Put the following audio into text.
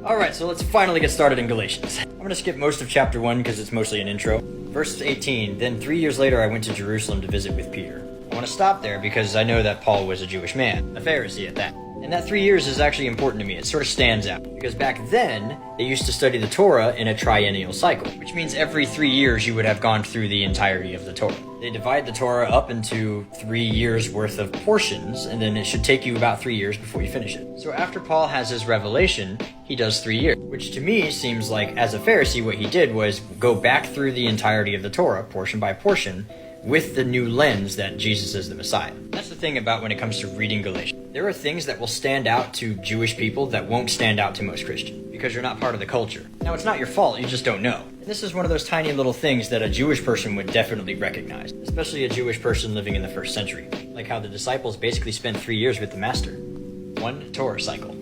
Alright, so let's finally get started in Galatians. I'm going to skip most of chapter 1 because it's mostly an intro. Verse 18, then 3 years later I went to Jerusalem to visit with Peter. I want to stop there because I know that Paul was a Jewish man, a Pharisee at that. And that 3 years is actually important to me. It sort of stands out. Because back then, they used to study the Torah in a triennial cycle, which means every 3 years you would have gone through the entirety of the Torah. They divide the Torah up into 3 years worth of portions, and then it should take you about 3 years before you finish it. So after Paul has his revelation, he does 3 years, which to me seems like, as a Pharisee, what he did was go back through the entirety of the Torah, portion by portion, with the new lens that Jesus is the Messiah. That's the thing about when it comes to reading Galatians. There are things that will stand out to Jewish people that won't stand out to most Christians, because you're not part of the culture. Now, it's not your fault, you just don't know. And this is one of those tiny little things that a Jewish person would definitely recognize, especially a Jewish person living in the first century. Like how the disciples basically spent 3 years with the Master. One Torah cycle.